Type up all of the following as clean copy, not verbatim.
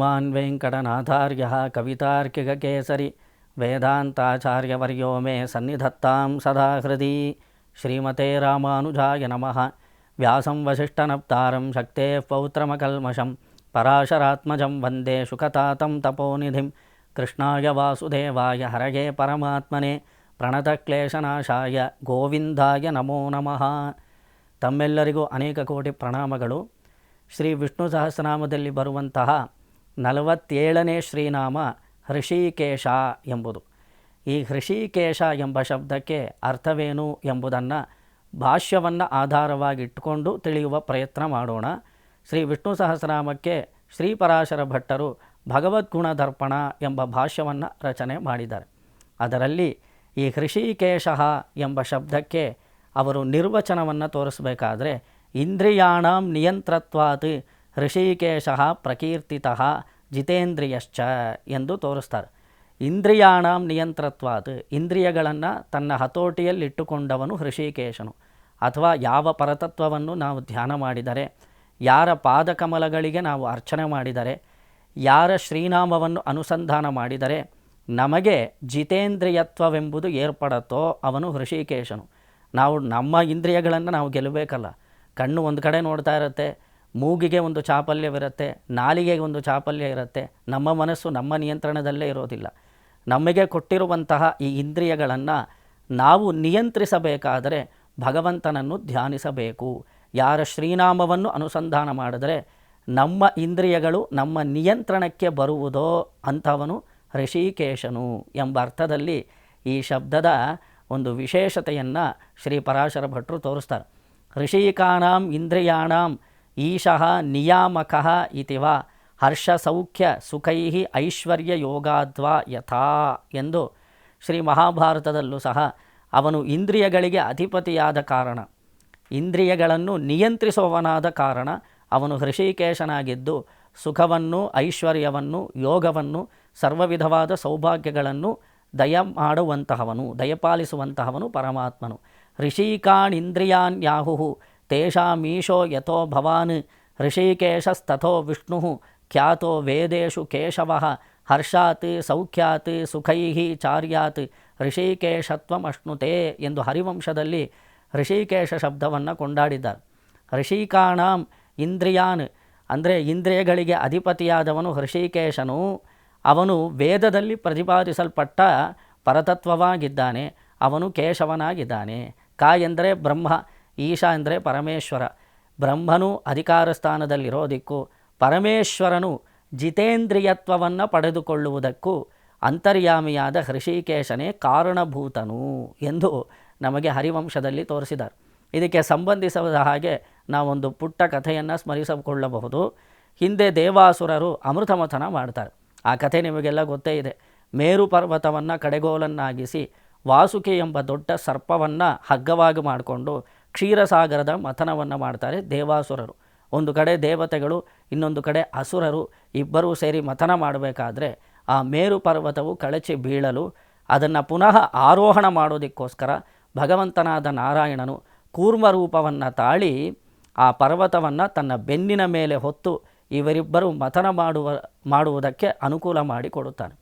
ಶ್ರೀಮಾನ್ ವೆಂಕಟನಾಥಾರ್ಯ ಕವಿತಾರ್ಕಿಕಕೇಸರಿ ವೇದಾಂತಾಚಾರ್ಯವರ್ಯೋ ಮೇ ಸನ್ನಿಧತ್ತಾಂ ಸದಾ ಹೃದಿ. ಶ್ರೀಮತೆ ರಾಮಾನುಜಾಯ ನಮಃ. ವ್ಯಾಸಂ ವಸಿಷ್ಠನಪ್ತಾರಂ ಶಕ್ತೇಃ ಪೌತ್ರಮಕಲ್ಮಷಂ ಪರಾಶರಾತ್ಮಜಂ ವಂದೇ ಶುಕತಾತಂ ತಪೋನಿಧಿಂ. ಕೃಷ್ಣಾಯ ವಾಸುದೇವಾಯ ಹರಯೇ ಪರಮಾತ್ಮನೇ ಪ್ರಣತಕ್ಲೇಶನಾಶಾಯ ಗೋವಿಂದಾಯ ನಮೋ ನಮಃ. ತಮ್ಮೆಲ್ಲರಿಗೂ ಅನೇಕ ಕೋಟಿ ಪ್ರಣಾಮಗಳು. ಶ್ರೀ ವಿಷ್ಣು ಸಹಸ್ರನಾಮದಲ್ಲಿ ಬರುವಂತಹ 47ನೇ ಶ್ರೀನಾಮ ಹೃಷೀಕೇಶ ಎಂಬುದು. ಈ ಹೃಷೀಕೇಶ ಎಂಬ ಶಬ್ದಕ್ಕೆ ಅರ್ಥವೇನು ಎಂಬುದನ್ನು ಭಾಷ್ಯವನ್ನು ಆಧಾರವಾಗಿಟ್ಟುಕೊಂಡು ತಿಳಿಯುವ ಪ್ರಯತ್ನ ಮಾಡೋಣ. ಶ್ರೀ ವಿಷ್ಣು ಸಹಸ್ರನಾಮಕ್ಕೆ ಶ್ರೀ ಪರಾಶರ ಭಟ್ಟರು ಭಗವದ್ಗುಣ ದರ್ಪಣ ಎಂಬ ಭಾಷ್ಯವನ್ನು ರಚನೆ ಮಾಡಿದ್ದಾರೆ. ಅದರಲ್ಲಿ ಈ ಹೃಷೀಕೇಶ ಎಂಬ ಶಬ್ದಕ್ಕೆ ಅವರು ನಿರ್ವಚನವನ್ನು ತೋರಿಸಬೇಕಾದ್ರೆ ಇಂದ್ರಿಯಾಣಾಂ ನಿಯಂತ್ರತ್ವಾತ್ ಹೃಷೀಕೇಶ ಪ್ರಕೀರ್ತಿತಃ ಜಿತೇಂದ್ರಿಯಶ್ಚ ಎಂದು ತೋರಿಸ್ತಾರೆ. ಇಂದ್ರಿಯಾಣಾಂ ನಿಯಂತ್ರತ್ವಾತ್, ಇಂದ್ರಿಯಗಳನ್ನು ತನ್ನ ಹತೋಟಿಯಲ್ಲಿಟ್ಟುಕೊಂಡವನು ಹೃಷೀಕೇಶನು. ಅಥವಾ ಯಾವ ಪರತತ್ವವನ್ನು ನಾವು ಧ್ಯಾನ ಮಾಡಿದರೆ, ಯಾರ ಪಾದಕಮಲಗಳಿಗೆ ನಾವು ಅರ್ಚನೆ ಮಾಡಿದರೆ, ಯಾರ ಶ್ರೀನಾಮವನ್ನು ಅನುಸಂಧಾನ ಮಾಡಿದರೆ ನಮಗೆ ಜಿತೇಂದ್ರಿಯತ್ವವೆಂಬುದು ಏರ್ಪಡುತ್ತೋ ಅವನು ಹೃಷೀಕೇಶನು. ನಾವು ನಮ್ಮ ಇಂದ್ರಿಯಗಳನ್ನು ನಾವು ಗೆಲ್ಲಬೇಕಲ್ಲ. ಕಣ್ಣು ಒಂದು ಕಡೆ ನೋಡ್ತಾ ಇರುತ್ತೆ, ಮೂಗಿಗೆ ಒಂದು ಚಾಪಲ್ಯವಿರುತ್ತೆ, ನಾಲಿಗೆಗೆ ಒಂದು ಚಾಪಲ್ಯ ಇರುತ್ತೆ. ನಮ್ಮ ಮನಸ್ಸು ನಮ್ಮ ನಿಯಂತ್ರಣದಲ್ಲೇ ಇರೋದಿಲ್ಲ. ನಮಗೆ ಕೊಟ್ಟಿರುವಂತಹ ಈ ಇಂದ್ರಿಯಗಳನ್ನು ನಾವು ನಿಯಂತ್ರಿಸಬೇಕಾದರೆ ಭಗವಂತನನ್ನು ಧ್ಯಾನಿಸಬೇಕು. ಯಾರ ಶ್ರೀನಾಮವನ್ನು ಅನುಸಂಧಾನ ಮಾಡಿದರೆ ನಮ್ಮ ಇಂದ್ರಿಯಗಳು ನಮ್ಮ ನಿಯಂತ್ರಣಕ್ಕೆ ಬರುವುದೋ ಅಂಥವನು ಹೃಷೀಕೇಶನು ಎಂಬ ಅರ್ಥದಲ್ಲಿ ಈ ಶಬ್ದದ ಒಂದು ವಿಶೇಷತೆಯನ್ನು ಶ್ರೀ ಪರಾಶರ ಭಟ್ರು ತೋರಿಸ್ತಾರೆ. ಹೃಷೀಕಾನಾಂ ಇಂದ್ರಿಯಾಣಾಂ ಈಶಃ ನಿಯಾಮಕಃ ಇತಿವ ಹರ್ಷ ಸೌಖ್ಯ ಸುಖೈ ಐಶ್ವರ್ಯ ಯೋಗಾದ್ವಾ ಯಥಾ ಎಂದು ಶ್ರೀ ಮಹಾಭಾರತದಲ್ಲೂ ಸಹ ಅವನು ಇಂದ್ರಿಯಗಳಿಗೆ ಅಧಿಪತಿಯಾದ ಕಾರಣ, ಇಂದ್ರಿಯಗಳನ್ನು ನಿಯಂತ್ರಿಸುವವನಾದ ಕಾರಣ ಅವನು ಹೃಷೀಕೇಶನಾಗಿದ್ದು ಸುಖವನ್ನು, ಐಶ್ವರ್ಯವನ್ನು, ಯೋಗವನ್ನು, ಸರ್ವವಿಧವಾದ ಸೌಭಾಗ್ಯಗಳನ್ನು ದಯಮಾಡುವಂತಹವನು, ದಯಪಾಲಿಸುವಂತಹವನು ಪರಮಾತ್ಮನು. ಋಷೀಕಾಣಿಂದ್ರಿಯಾನ್ಯಾಹುಃ ತೇಷಾಮೀಶೋ ಯಥೋ ಭವಾನ್ ಹೃಷೀಕೇಶಸ್ತಥೋ ವಿಷ್ಣು ಖ್ಯಾತೋ ವೇದೇಶು ಕೇಶವಃ ಹರ್ಷಾತ್ ಸೌಖ್ಯಾತ್ ಸುಖೈ ಚಾರ್ಯಾತ್ ಹೃಷೀಕೇಶತ್ವಮಶ್ನುತೆ ಎಂದು ಹರಿವಂಶದಲ್ಲಿ ಹೃಷೀಕೇಶ ಶಬ್ದವನ್ನು ಕೊಂಡಾಡಿದ್ದಾರೆ. ಹೃಷೀಕಾಣಾಂ ಇಂದ್ರಿಯಾನ್ ಅಂದರೆ ಇಂದ್ರಿಯಗಳಿಗೆ ಅಧಿಪತಿಯಾದವನು ಹೃಷೀಕೇಶನು. ಅವನು ವೇದದಲ್ಲಿ ಪ್ರತಿಪಾದಿಸಲ್ಪಟ್ಟ ಪರತತ್ವವಾಗಿದ್ದಾನೆ. ಅವನು ಕೇಶವನಾಗಿದ್ದಾನೆ. ಕ ಎಂದರೆ ಬ್ರಹ್ಮ, ಈಶ ಎಂದರೆ ಪರಮೇಶ್ವರ. ಬ್ರಹ್ಮನು ಅಧಿಕಾರ ಸ್ಥಾನದಲ್ಲಿರೋದಕ್ಕೂ ಪರಮೇಶ್ವರನು ಜಿತೇಂದ್ರಿಯತ್ವವನ್ನು ಪಡೆದುಕೊಳ್ಳುವುದಕ್ಕೂ ಅಂತರ್ಯಾಮಿಯಾದ ಹೃಷೀಕೇಶನೇ ಕಾರಣಭೂತನು ಎಂದು ನಮಗೆ ಹರಿವಂಶದಲ್ಲಿ ತೋರಿಸಿದ್ದಾರೆ. ಇದಕ್ಕೆ ಸಂಬಂಧಿಸಿದ ಹಾಗೆ ನಾವೊಂದು ಪುಟ್ಟ ಕಥೆಯನ್ನು ಸ್ಮರಿಸಿಕೊಳ್ಳಬಹುದು. ಹಿಂದೆ ದೇವಾಸುರರು ಅಮೃತ ಮಥನ ಮಾಡ್ತಾರೆ. ಆ ಕಥೆ ನಿಮಗೆಲ್ಲ ಗೊತ್ತೇ ಇದೆ. ಮೇರು ಪರ್ವತವನ್ನು ಕಡೆಗೋಲನ್ನಾಗಿಸಿ ವಾಸುಕಿ ಎಂಬ ದೊಡ್ಡ ಸರ್ಪವನ್ನು ಹಗ್ಗವಾಗಿ ಮಾಡಿಕೊಂಡು ಕ್ಷೀರಸಾಗರದ ಮಥನವನ್ನು ಮಾಡ್ತಾರೆ ದೇವಾಸುರರು. ಒಂದು ಕಡೆ ದೇವತೆಗಳು, ಇನ್ನೊಂದು ಕಡೆ ಅಸುರರು ಇಬ್ಬರೂ ಸೇರಿ ಮಥನ ಮಾಡಬೇಕಾದ್ರೆ ಆ ಮೇರು ಪರ್ವತವು ಕಳಚಿ ಬೀಳಲು ಅದನ್ನು ಪುನಃ ಆರೋಹಣ ಮಾಡೋದಕ್ಕೋಸ್ಕರ ಭಗವಂತನಾದ ನಾರಾಯಣನು ಕೂರ್ಮ ರೂಪವನ್ನು ತಾಳಿ ಆ ಪರ್ವತವನ್ನು ತನ್ನ ಬೆನ್ನಿನ ಮೇಲೆ ಹೊತ್ತು ಇವರಿಬ್ಬರು ಮಥನ ಮಾಡುವುದಕ್ಕೆ ಅನುಕೂಲ ಮಾಡಿಕೊಡುತ್ತಾನೆ.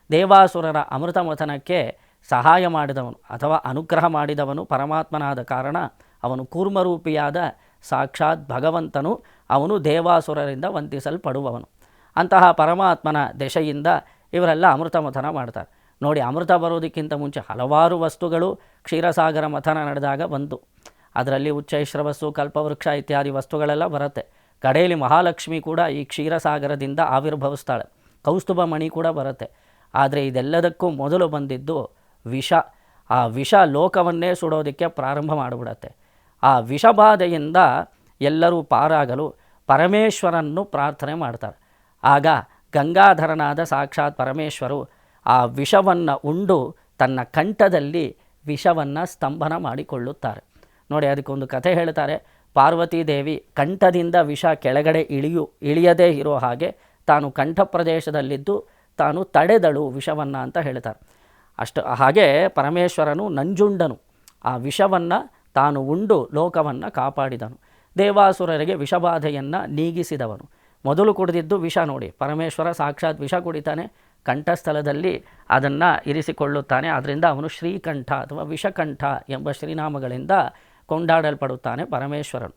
ದೇವಾಸುರರ ಅಮೃತ ಮಥನಕ್ಕೆ ಸಹಾಯ ಮಾಡಿದವನು ಅಥವಾ ಅನುಗ್ರಹ ಮಾಡಿದವನು ಪರಮಾತ್ಮನಾದ ಕಾರಣ ಅವನು ಕೂರ್ಮರೂಪಿಯಾದ ಸಾಕ್ಷಾತ್ ಭಗವಂತನು. ಅವನು ದೇವಾಸುರರಿಂದ ವಂದಿಸಲ್ಪಡುವವನು. ಅಂತಹ ಪರಮಾತ್ಮನ ದೆಸೆಯಿಂದ ಇವರೆಲ್ಲ ಅಮೃತ ಮಥನ ಮಾಡ್ತಾರೆ. ನೋಡಿ, ಅಮೃತ ಬರೋದಕ್ಕಿಂತ ಮುಂಚೆ ಹಲವಾರು ವಸ್ತುಗಳು ಕ್ಷೀರಸಾಗರ ಮಥನ ನಡೆದಾಗ ಬಂತು. ಅದರಲ್ಲಿ ಉಚ್ಚೈಶ್ರವಸ್ಸು, ಕಲ್ಪವೃಕ್ಷ ಇತ್ಯಾದಿ ವಸ್ತುಗಳೆಲ್ಲ ಬರುತ್ತೆ. ಕಡೆಯಲ್ಲಿ ಮಹಾಲಕ್ಷ್ಮಿ ಕೂಡ ಈ ಕ್ಷೀರಸಾಗರದಿಂದ ಆವಿರ್ಭವಿಸ್ತಾಳೆ. ಕೌಸ್ತುಭ ಮಣಿ ಕೂಡ ಬರುತ್ತೆ. ಆದರೆ ಇದೆಲ್ಲದಕ್ಕೂ ಮೊದಲು ಬಂದಿದ್ದು ವಿಷ. ಆ ವಿಷ ಲೋಕವನ್ನೇ ಸುಡೋದಕ್ಕೆ ಪ್ರಾರಂಭ ಮಾಡಿಬಿಡತ್ತೆ. ಆ ವಿಷಬಾಧೆಯಿಂದ ಎಲ್ಲರೂ ಪಾರಾಗಲು ಪರಮೇಶ್ವರನ್ನು ಪ್ರಾರ್ಥನೆ ಮಾಡ್ತಾರೆ. ಆಗ ಗಂಗಾಧರನಾದ ಸಾಕ್ಷಾತ್ ಪರಮೇಶ್ವರು ಆ ವಿಷವನ್ನು ಉಂಡು ತನ್ನ ಕಂಠದಲ್ಲಿ ವಿಷವನ್ನು ಸ್ತಂಭನ ಮಾಡಿಕೊಳ್ಳುತ್ತಾರೆ. ನೋಡಿ, ಅದಕ್ಕೊಂದು ಕಥೆ ಹೇಳ್ತಾರೆ. ಪಾರ್ವತೀದೇವಿ ಕಂಠದಿಂದ ವಿಷ ಕೆಳಗಡೆ ಇಳಿಯದೇ ಇರೋ ಹಾಗೆ ತಾನು ಕಂಠ ಪ್ರದೇಶದಲ್ಲಿದ್ದು ತಾನು ತಡೆದಳು ವಿಷವನ್ನು ಅಂತ ಹೇಳ್ತಾರೆ. ಹಾಗೆ ಪರಮೇಶ್ವರನು ನಂಜುಂಡನು. ಆ ವಿಷವನ್ನು ತಾನು ಉಂಡು ಲೋಕವನ್ನು ಕಾಪಾಡಿದನು. ದೇವಾಸುರರಿಗೆ ವಿಷಬಾಧೆಯನ್ನು ನೀಗಿಸಿದವನು. ಮೊದಲು ಕುಡಿದಿದ್ದು ವಿಷ ನೋಡಿ, ಪರಮೇಶ್ವರ ಸಾಕ್ಷಾತ್ ವಿಷ ಕುಡಿತಾನೆ, ಕಂಠಸ್ಥಳದಲ್ಲಿ ಅದನ್ನು ಇರಿಸಿಕೊಳ್ಳುತ್ತಾನೆ. ಆದ್ದರಿಂದ ಅವನು ಶ್ರೀಕಂಠ ಅಥವಾ ವಿಷಕಂಠ ಎಂಬ ಶ್ರೀನಾಮಗಳಿಂದ ಕೊಂಡಾಡಲ್ಪಡುತ್ತಾನೆ ಪರಮೇಶ್ವರನು.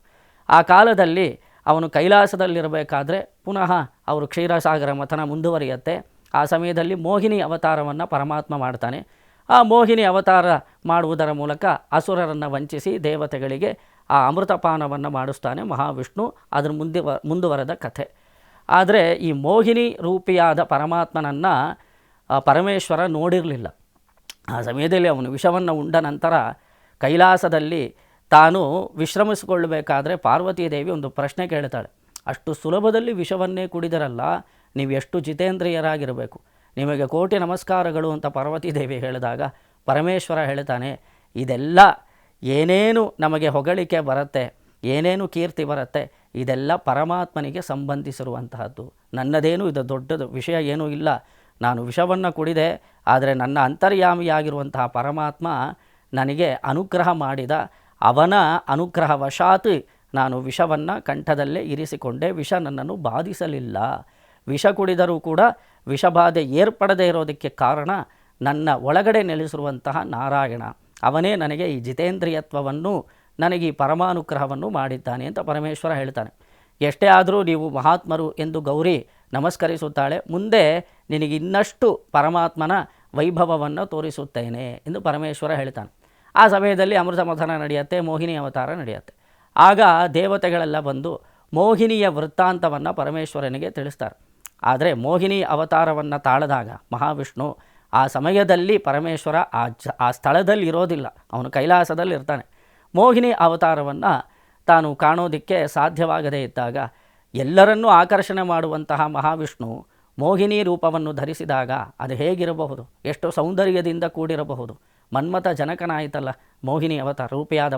ಆ ಕಾಲದಲ್ಲಿ ಅವನು ಕೈಲಾಸದಲ್ಲಿರಬೇಕಾದ್ರೆ ಪುನಃ ಅವರು ಕ್ಷೀರಸಾಗರ ಮಥನ ಮುಂದುವರಿಯುತ್ತೆ. ಆ ಸಮಯದಲ್ಲಿ ಮೋಹಿನಿ ಅವತಾರವನ್ನು ಪರಮಾತ್ಮ ಮಾಡ್ತಾನೆ. ಆ ಮೋಹಿನಿ ಅವತಾರ ಮಾಡುವುದರ ಮೂಲಕ ಅಸುರರನ್ನು ವಂಚಿಸಿ ದೇವತೆಗಳಿಗೆ ಆ ಅಮೃತಪಾನವನ್ನು ಮಾಡಿಸ್ತಾನೆ ಮಹಾವಿಷ್ಣು. ಅದರ ಮುಂದುವರೆದ ಕಥೆ. ಆದರೆ ಈ ಮೋಹಿನಿ ರೂಪಿಯಾದ ಪರಮಾತ್ಮನನ್ನು ಪರಮೇಶ್ವರ ನೋಡಿರಲಿಲ್ಲ. ಆ ಸಮಯದಲ್ಲಿ ಅವನು ವಿಷವನ್ನು ಉಂಡ ನಂತರ ಕೈಲಾಸದಲ್ಲಿ ತಾನು ವಿಶ್ರಮಿಸಿಕೊಳ್ಳಬೇಕಾದ್ರೆ ಪಾರ್ವತೀದೇವಿ ಒಂದು ಪ್ರಶ್ನೆ ಕೇಳ್ತಾಳೆ. ಅಷ್ಟು ಸುಲಭದಲ್ಲಿ ವಿಷವನ್ನೇ ಕುಡಿದರಲ್ಲ, ನೀವು ಎಷ್ಟು ಜಿತೇಂದ್ರಿಯರಾಗಿರಬೇಕು, ನಿಮಗೆ ಕೋಟಿ ನಮಸ್ಕಾರಗಳು ಅಂತ ಪಾರ್ವತೀದೇವಿ ಹೇಳಿದಾಗ ಪರಮೇಶ್ವರ ಹೇಳ್ತಾನೆ, ಇದೆಲ್ಲ ಏನೇನು ನಮಗೆ ಹೊಗಳಿಕೆ ಬರುತ್ತೆ, ಏನೇನು ಕೀರ್ತಿ ಬರುತ್ತೆ, ಇದೆಲ್ಲ ಪರಮಾತ್ಮನಿಗೆ ಸಂಬಂಧಿಸಿರುವಂತಹದ್ದು. ನನ್ನದೇನು ಇದು ದೊಡ್ಡದು ವಿಷಯ ಏನೂ ಇಲ್ಲ. ನಾನು ವಿಷವನ್ನು ಕುಡಿದೆ, ಆದರೆ ನನ್ನ ಅಂತರ್ಯಾಮಿಯಾಗಿರುವಂತಹ ಪರಮಾತ್ಮ ನನಗೆ ಅನುಗ್ರಹ ಮಾಡಿದ. ಅವನ ಅನುಗ್ರಹವಶಾತ್ ನಾನು ವಿಷವನ್ನು ಕಂಠದಲ್ಲೇ ಇರಿಸಿಕೊಂಡೆ. ವಿಷ ನನ್ನನ್ನು ಬಾಧಿಸಲಿಲ್ಲ. ವಿಷ ಕುಡಿದರೂ ಕೂಡ ವಿಷಬಾಧೆ ಏರ್ಪಡದೇ ಇರೋದಕ್ಕೆ ಕಾರಣ ನನ್ನ ಒಳಗಡೆ ನೆಲೆಸಿರುವಂತಹ ನಾರಾಯಣ. ಅವನೇ ನನಗೆ ಈ ಜಿತೇಂದ್ರಿಯತ್ವವನ್ನು, ನನಗೆ ಈ ಪರಮಾನುಗ್ರಹವನ್ನು ಮಾಡಿದ್ದಾನೆ ಅಂತ ಪರಮೇಶ್ವರ ಹೇಳ್ತಾನೆ. ಎಷ್ಟೇ ಆದರೂ ನೀವು ಮಹಾತ್ಮರು ಎಂದು ಗೌರಿ ನಮಸ್ಕರಿಸುತ್ತಾಳೆ. ಮುಂದೆ ನಿನಗೆ ಇನ್ನಷ್ಟು ಪರಮಾತ್ಮನ ವೈಭವವನ್ನು ತೋರಿಸುತ್ತೇನೆ ಎಂದು ಪರಮೇಶ್ವರ ಹೇಳ್ತಾನೆ. ಆ ಸಮಯದಲ್ಲಿ ಅಮೃತ ಮಥನ ನಡೆಯುತ್ತೆ, ಮೋಹಿನಿ ಅವತಾರ ನಡೆಯುತ್ತೆ. ಆಗ ದೇವತೆಗಳೆಲ್ಲ ಬಂದು ಮೋಹಿನಿಯ ವೃತ್ತಾಂತವನ್ನು ಪರಮೇಶ್ವರನಿಗೆ ತಿಳಿಸ್ತಾರೆ. ಆದರೆ ಮೋಹಿನಿ ಅವತಾರವನ್ನು ತಾಳದಾಗ ಮಹಾವಿಷ್ಣು ಆ ಸಮಯದಲ್ಲಿ ಪರಮೇಶ್ವರ ಆ ಸ್ಥಳದಲ್ಲಿ ಇರೋದಿಲ್ಲ, ಅವನು ಕೈಲಾಸದಲ್ಲಿ ಇರ್ತಾನೆ. ಮೋಹಿನಿ ಅವತಾರವನ್ನು ತಾನು ಕಾಣೋದಕ್ಕೆ ಸಾಧ್ಯವಾಗದೇ ಇದ್ದಾಗ ಎಲ್ಲರನ್ನೂ ಆಕರ್ಷಣೆ ಮಾಡುವಂತಹ ಮಹಾವಿಷ್ಣು ಮೋಹಿನಿ ರೂಪವನ್ನು ಧರಿಸಿದಾಗ ಅದು ಹೇಗಿರಬಹುದು, ಎಷ್ಟು ಸೌಂದರ್ಯದಿಂದ ಕೂಡಿರಬಹುದು. ಮನ್ಮಥ ಜನಕನಾಯಿತಲ್ಲ ಮೋಹಿನಿ ಅವತಾರ ರೂಪಿಯಾದ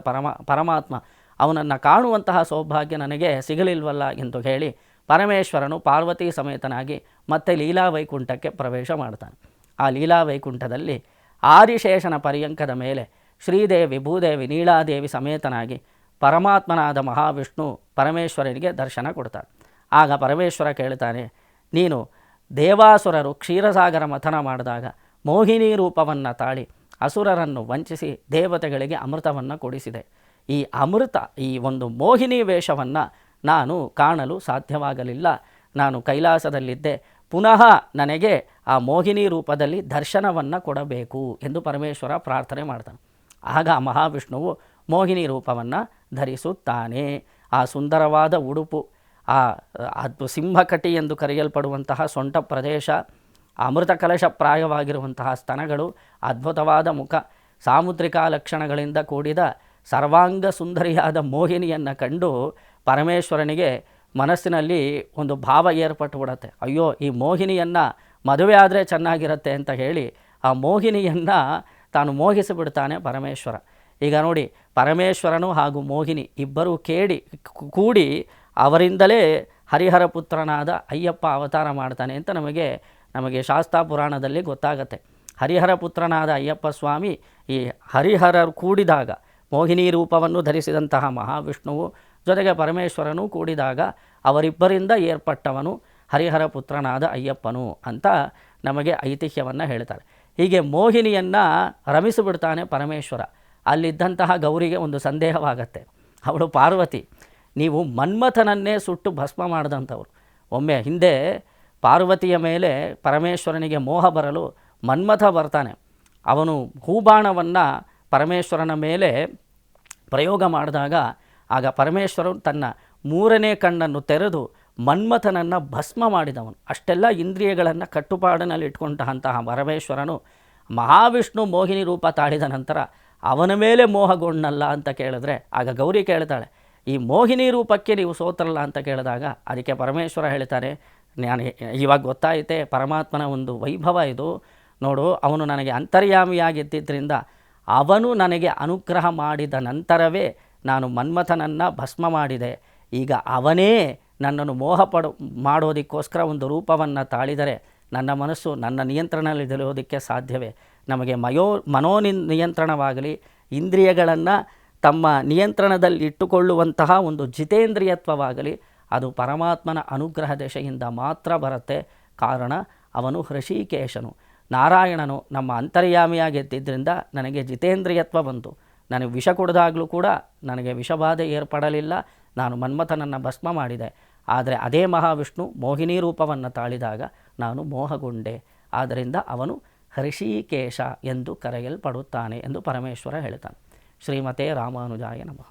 ಪರಮಾತ್ಮ, ಅವನನ್ನು ಕಾಣುವಂತಹ ಸೌಭಾಗ್ಯ ನನಗೆ ಸಿಗಲಿಲ್ವಲ್ಲ ಎಂದು ಹೇಳಿ ಪರಮೇಶ್ವರನು ಪಾರ್ವತಿ ಸಮೇತನಾಗಿ ಮತ್ತೆ ಲೀಲಾವೈಕುಂಠಕ್ಕೆ ಪ್ರವೇಶ ಮಾಡ್ತಾನೆ. ಆ ಲೀಲಾವೈಕುಂಠದಲ್ಲಿ ಆದಿಶೇಷನ ಪರ್ಯಂಕದ ಮೇಲೆ ಶ್ರೀದೇವಿ, ಭೂದೇವಿ, ನೀಳಾದೇವಿ ಸಮೇತನಾಗಿ ಪರಮಾತ್ಮನಾದ ಮಹಾವಿಷ್ಣು ಪರಮೇಶ್ವರನಿಗೆ ದರ್ಶನ ಕೊಡ್ತಾನೆ. ಆಗ ಪರಮೇಶ್ವರ ಕೇಳ್ತಾನೆ, ನೀನು ದೇವಾಸುರರು ಕ್ಷೀರಸಾಗರ ಮಥನ ಮಾಡಿದಾಗ ಮೋಹಿನಿ ರೂಪವನ್ನು ತಾಳಿ ಅಸುರರನ್ನು ವಂಚಿಸಿ ದೇವತೆಗಳಿಗೆ ಅಮೃತವನ್ನು ಕೊಡಿಸಿದೆ. ಈ ಅಮೃತ, ಈ ಒಂದು ಮೋಹಿನಿ ವೇಷವನ್ನು ನಾನು ಕಾಣಲು ಸಾಧ್ಯವಾಗಲಿಲ್ಲ. ನಾನು ಕೈಲಾಸದಲ್ಲಿದ್ದೆ, ಪುನಃ ನನಗೆ ಆ ಮೋಹಿನಿ ರೂಪದಲ್ಲಿ ದರ್ಶನವನ್ನು ಕೊಡಬೇಕು ಎಂದು ಪರಮೇಶ್ವರ ಪ್ರಾರ್ಥನೆ ಮಾಡ್ತಾನೆ. ಆಗ ಮಹಾವಿಷ್ಣುವು ಮೋಹಿನಿ ರೂಪವನ್ನು ಧರಿಸುತ್ತಾನೆ. ಆ ಸುಂದರವಾದ ಉಡುಪು, ಅದು ಸಿಂಹಕಟಿ ಎಂದು ಕರೆಯಲ್ಪಡುವಂತಹ ಸೊಂಟ ಪ್ರದೇಶ, ಅಮೃತ ಕಲಶ ಪ್ರಾಯವಾಗಿರುವಂತಹ ಸ್ತನಗಳು, ಅದ್ಭುತವಾದ ಮುಖ, ಸಾಮುದ್ರಿಕಾ ಲಕ್ಷಣಗಳಿಂದ ಕೂಡಿದ ಸರ್ವಾಂಗ ಸುಂದರಿಯಾದ ಮೋಹಿನಿಯನ್ನು ಕಂಡು ಪರಮೇಶ್ವರನಿಗೆ ಮನಸ್ಸಿನಲ್ಲಿ ಒಂದು ಭಾವ ಏರ್ಪಟ್ಟು ಬಿಡುತ್ತೆ. ಅಯ್ಯೋ, ಈ ಮೋಹಿನಿಯನ್ನು ಮದುವೆ ಆದರೆ ಚೆನ್ನಾಗಿರುತ್ತೆ ಅಂತ ಹೇಳಿ ಆ ಮೋಹಿನಿಯನ್ನು ತಾನು ಮೋಹಿಸಿಬಿಡ್ತಾನೆ ಪರಮೇಶ್ವರ. ಈಗ ನೋಡಿ, ಪರಮೇಶ್ವರನು ಹಾಗೂ ಮೋಹಿನಿ ಇಬ್ಬರೂ ಕೂಡಿ ಅವರಿಂದಲೇ ಹರಿಹರ ಪುತ್ರನಾದ ಅಯ್ಯಪ್ಪ ಅವತಾರ ಮಾಡ್ತಾನೆ ಅಂತ ನಮಗೆ ಶಾಸ್ತಾ ಪುರಾಣದಲ್ಲಿ ಗೊತ್ತಾಗತ್ತೆ. ಹರಿಹರ ಪುತ್ರನಾದ ಅಯ್ಯಪ್ಪ ಸ್ವಾಮಿ ಈ ಹರಿಹರರು ಕೂಡಿದಾಗ ಮೋಹಿನಿ ರೂಪವನ್ನು ಧರಿಸಿದಂತಹ ಮಹಾವಿಷ್ಣುವು ಜೊತೆಗೆ ಪರಮೇಶ್ವರನು ಕೂಡಿದಾಗ ಅವರಿಬ್ಬರಿಂದ ಏರ್ಪಟ್ಟವನು ಹರಿಹರ ಪುತ್ರನಾದ ಅಯ್ಯಪ್ಪನು ಅಂತ ನಮಗೆ ಐತಿಹ್ಯವನ್ನು ಹೇಳ್ತಾರೆ. ಹೀಗೆ ಮೋಹಿನಿಯನ್ನು ರಮಿಸಿಬಿಡ್ತಾನೆ ಪರಮೇಶ್ವರ. ಅಲ್ಲಿದ್ದಂತಹ ಗೌರಿಗೆ ಒಂದು ಸಂದೇಹವಾಗತ್ತೆ. ಅವಳು ಪಾರ್ವತಿ, ನೀವು ಮನ್ಮಥನನ್ನೇ ಸುಟ್ಟು ಭಸ್ಮ ಮಾಡಿದಂಥವ್ರು. ಒಮ್ಮೆ ಹಿಂದೆ ಪಾರ್ವತಿಯ ಮೇಲೆ ಪರಮೇಶ್ವರನಿಗೆ ಮೋಹ ಬರಲು ಮನ್ಮಥ ಬರ್ತಾನೆ. ಅವನು ಹೂಬಾಣವನ್ನು ಪರಮೇಶ್ವರನ ಮೇಲೆ ಪ್ರಯೋಗ ಮಾಡಿದಾಗ ಆಗ ಪರಮೇಶ್ವರನು ತನ್ನ ಮೂರನೇ ಕಣ್ಣನ್ನು ತೆರೆದು ಮನ್ಮಥನನ್ನು ಭಸ್ಮ ಮಾಡಿದವನು. ಅಷ್ಟೆಲ್ಲ ಇಂದ್ರಿಯಗಳನ್ನು ಕಟ್ಟುಪಾಡಿನಲ್ಲಿ ಇಟ್ಕೊಂಡಂತಹ ಪರಮೇಶ್ವರನು ಮಹಾವಿಷ್ಣು ಮೋಹಿನಿ ರೂಪ ತಾಳಿದ ನಂತರ ಅವನ ಮೇಲೆ ಮೋಹಗೊಂಡನಲ್ಲ ಅಂತ ಕೇಳಿದ್ರೆ ಆಗ ಗೌರಿ ಕೇಳ್ತಾಳೆ, ಈ ಮೋಹಿನಿ ರೂಪಕ್ಕೆ ನೀವು ಸೋತ್ರಲ್ಲ ಅಂತ ಕೇಳಿದಾಗ ಅದಕ್ಕೆ ಪರಮೇಶ್ವರ ಹೇಳ್ತಾರೆ, ನಾನು ಇವಾಗ ಗೊತ್ತಾಯಿತೆ ಪರಮಾತ್ಮನ ಒಂದು ವೈಭವ ಇದು ನೋಡು. ಅವನು ನನಗೆ ಅಂತರ್ಯಾಮಿಯಾಗಿದ್ದರಿಂದ ಅವನು ನನಗೆ ಅನುಗ್ರಹ ಮಾಡಿದ ನಂತರವೇ ನಾನು ಮನ್ಮಥನನ್ನು ಭಸ್ಮ ಮಾಡಿದೆ. ಈಗ ಅವನೇ ನನ್ನನ್ನು ಮಾಡೋದಕ್ಕೋಸ್ಕರ ಒಂದು ರೂಪವನ್ನು ತಾಳಿದರೆ ನನ್ನ ಮನಸ್ಸು ನನ್ನ ನಿಯಂತ್ರಣದಲ್ಲಿ ನಿಲ್ಲೋದಕ್ಕೆ ಸಾಧ್ಯವೇ? ನಮಗೆ ನಿಯಂತ್ರಣವಾಗಲಿ, ಇಂದ್ರಿಯಗಳನ್ನು ತಮ್ಮ ನಿಯಂತ್ರಣದಲ್ಲಿ ಇಟ್ಟುಕೊಳ್ಳುವಂತಹ ಒಂದು ಜಿತೇಂದ್ರಿಯತ್ವವಾಗಲಿ ಅದು ಪರಮಾತ್ಮನ ಅನುಗ್ರಹ ದಶೆಯಿಂದ ಮಾತ್ರ ಬರುತ್ತೆ. ಕಾರಣ ಅವನು ಹೃಷಿಕೇಶನು. ನಾರಾಯಣನು ನಮ್ಮ ಅಂತರ್ಯಾಮಿಯಾಗಿ ಎದ್ದಿದ್ದರಿಂದ ನನಗೆ ಜಿತೇಂದ್ರಿಯತ್ವ ಬಂತು. ನನಗೆ ವಿಷ ಕುಡಿದಾಗಲೂ ಕೂಡ ನನಗೆ ವಿಷಬಾಧೆ ಏರ್ಪಡಲಿಲ್ಲ. ನಾನು ಮನ್ಮಥನನ್ನು ಭಸ್ಮ ಮಾಡಿದೆ. ಆದರೆ ಅದೇ ಮಹಾವಿಷ್ಣು ಮೋಹಿನಿ ರೂಪವನ್ನು ತಾಳಿದಾಗ ನಾನು ಮೋಹಗೊಂಡೆ. ಆದ್ದರಿಂದ ಅವನು ಹೃಷಿಕೇಶ ಎಂದು ಕರೆಯಲ್ಪಡುತ್ತಾನೆ ಎಂದು ಪರಮೇಶ್ವರ ಹೇಳ್ತಾನೆ. ಶ್ರೀಮತೆ ರಾಮಾನುಜಾಯ ನಮಃ.